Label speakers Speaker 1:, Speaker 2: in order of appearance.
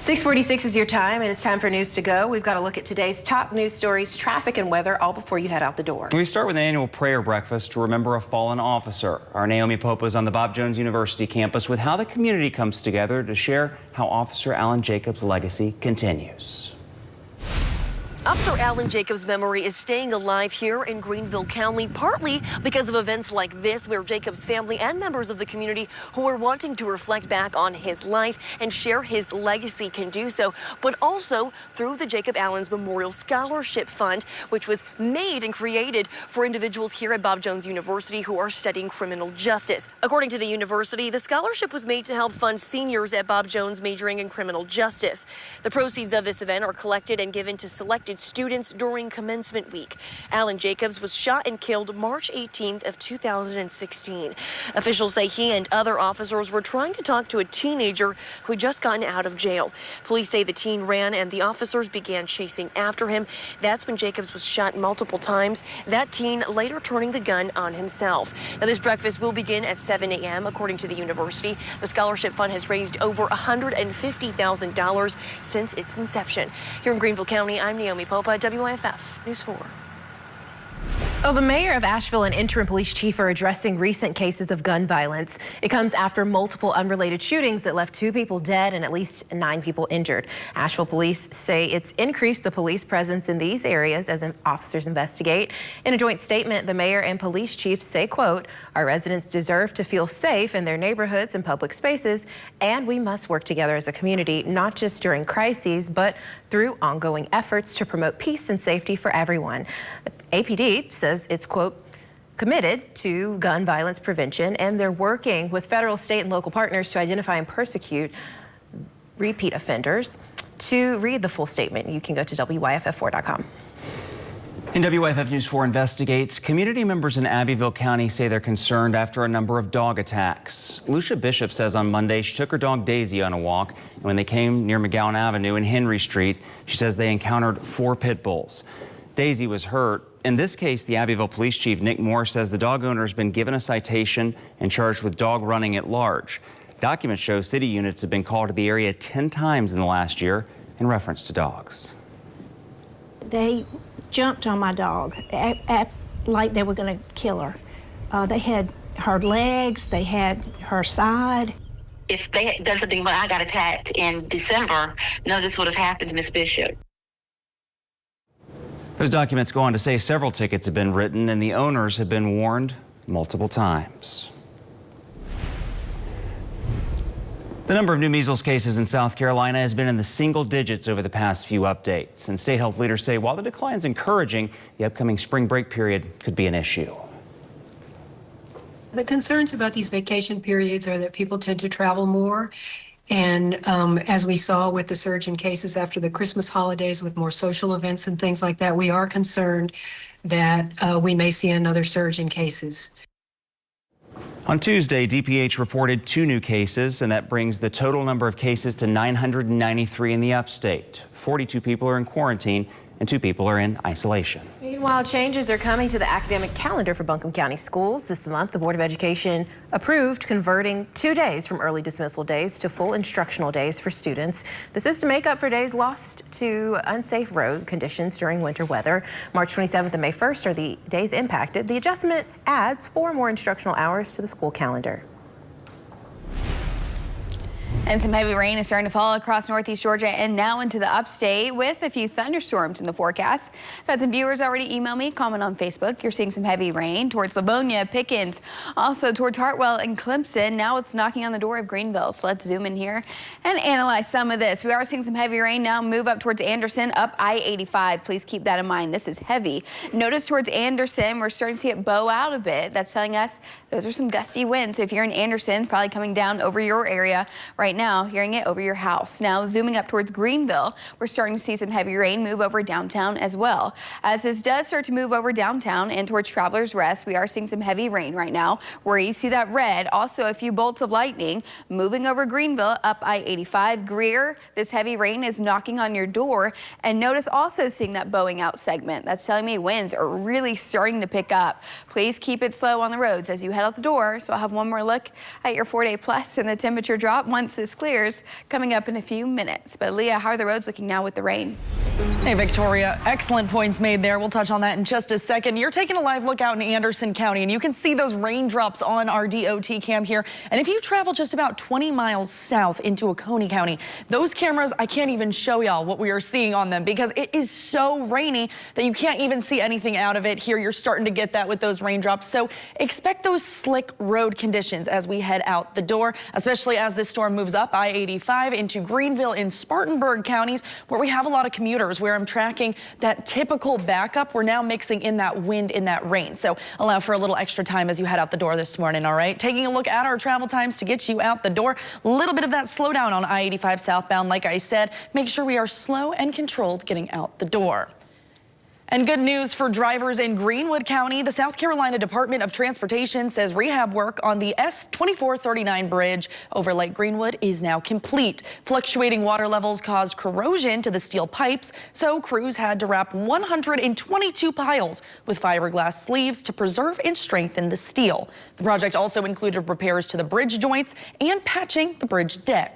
Speaker 1: 6:46 is your time, and it's time for News to Go. We've got a look at today's top news stories, traffic and weather, all before you head out the door.
Speaker 2: We start with an annual prayer breakfast to remember a fallen officer. Our Naomi Popa is on the Bob Jones University campus with how the community comes together to share how Officer Alan Jacobs' legacy continues.
Speaker 3: Officer Alan Jacobs' memory is staying alive here in Greenville County, partly because of events like this, where Jacobs' family and members of the community who are wanting to reflect back on his life and share his legacy can do so, but also through the Jacob Allen's Memorial Scholarship Fund, which was made and created for individuals here at Bob Jones University who are studying criminal justice. According to the university, the scholarship was made to help fund seniors at Bob Jones majoring in criminal justice. The proceeds of this event are collected and given to selected students during commencement week. Alan Jacobs was shot and killed March 18th of 2016. Officials say he and other officers were trying to talk to a teenager who had just gotten out of jail. Police say the teen ran and the officers began chasing after him. That's when Jacobs was shot multiple times, that teen later turning the gun on himself. Now, this breakfast will begin at 7 a.m. according to the university. The scholarship fund has raised over $150,000 since its inception. Here in Greenville County, I'm Naomi Popa, WYFF News 4.
Speaker 1: Well, the mayor of Asheville and interim police chief are addressing recent cases of gun violence. It comes after multiple unrelated shootings that left 2 people dead and at least 9 people injured. Asheville police say it's increased the police presence in these areas as officers investigate. In a joint statement, the mayor and police chiefs say, quote, "Our residents deserve to feel safe in their neighborhoods and public spaces, and we must work together as a community, not just during crises, but through ongoing efforts to promote peace and safety for everyone." APD says it's, quote, committed to gun violence prevention, and they're working with federal, state, and local partners to identify and prosecute repeat offenders. To read the full statement, you can go to WYFF4.com.
Speaker 2: In WYFF News 4 investigates, community members in Abbeville County say they're concerned after a number of dog attacks. Lucia Bishop says on Monday she took her dog Daisy on a walk, and when they came near McGowan Avenue and Henry Street, she says they encountered 4 pit bulls. Daisy was hurt. In this case, the Abbeville police chief, Nick Moore, says the dog owner has been given a citation and charged with dog running at large. Documents show city units have been called to the area 10 times in the last year in reference to dogs.
Speaker 4: They jumped on my dog like they were going to kill her. They had her legs, they had her side.
Speaker 5: If they had done something when I got attacked in December, none of this would have happened to Miss Bishop.
Speaker 2: Those documents go on to say several tickets have been written and the owners have been warned multiple times. The number of new measles cases in South Carolina has been in the single digits over the past few updates. And state health leaders say while the decline is encouraging, the upcoming spring break period could be an issue.
Speaker 6: The concerns about these vacation periods are that people tend to travel more. And as we saw with the surge in cases after the Christmas holidays with more social events and things like that, we are concerned that we may see another surge in cases.
Speaker 2: On Tuesday, DPH reported 2 new cases, and that brings the total number of cases to 993 in the upstate. 42 people are in quarantine and 2 people are in isolation.
Speaker 1: Meanwhile, changes are coming to the academic calendar for Buncombe County schools. This month, the Board of Education approved converting 2 days from early dismissal days to full instructional days for students. This is to make up for days lost to unsafe road conditions during winter weather. March 27th and May 1st are the days impacted. The adjustment adds 4 more instructional hours to the school calendar.
Speaker 7: And some heavy rain is starting to fall across northeast Georgia and now into the upstate with a few thunderstorms in the forecast. I've had some viewers already email me, comment on Facebook. You're seeing some heavy rain towards Livonia, Pickens, also towards Hartwell and Clemson. Now it's knocking on the door of Greenville. So let's zoom in here and analyze some of this. We are seeing some heavy rain now move up towards Anderson, up I-85. Please keep that in mind. This is heavy. Notice towards Anderson, we're starting to see it bow out a bit. That's telling us those are some gusty winds. If you're in Anderson, probably coming down over your area right now, hearing it over your house. Now zooming up towards Greenville, we're starting to see some heavy rain move over downtown as well. As this does start to move over downtown and towards Travelers Rest, we are seeing some heavy rain right now where you see that red. Also a few bolts of lightning moving over Greenville up I-85. Greer, this heavy rain is knocking on your door. And notice also seeing that bowing out segment. That's telling me winds are really starting to pick up. Please keep it slow on the roads as you head out the door. So I'll have one more look at your 4-day plus and the temperature drop once this clears coming up in a few minutes. But Leah, how are the roads looking now with the rain?
Speaker 8: Hey, Victoria, excellent points made there. We'll touch on that in just a second. You're taking a live look out in Anderson County, and you can see those raindrops on our DOT cam here. And if you travel just about 20 miles south into Oconee County, those cameras, I can't even show y'all what we are seeing on them because it is so rainy that you can't even see anything out of it. Here, you're starting to get that with those raindrops. So expect those slick road conditions as we head out the door, especially as this storm moves up I-85 into Greenville and Spartanburg counties, where we have a lot of commuters, where I'm tracking that typical backup. We're now mixing in that wind, in that rain. So allow for a little extra time as you head out the door this morning, all right? Taking a look at our travel times to get you out the door. A little bit of that slowdown on I-85 southbound. Like I said, make sure we are slow and controlled getting out the door. And good news for drivers in Greenwood County. The South Carolina Department of Transportation says rehab work on the S-2439 bridge over Lake Greenwood is now complete. Fluctuating water levels caused corrosion to the steel pipes, so crews had to wrap 122 piles with fiberglass sleeves to preserve and strengthen the steel. The project also included repairs to the bridge joints and patching the bridge deck.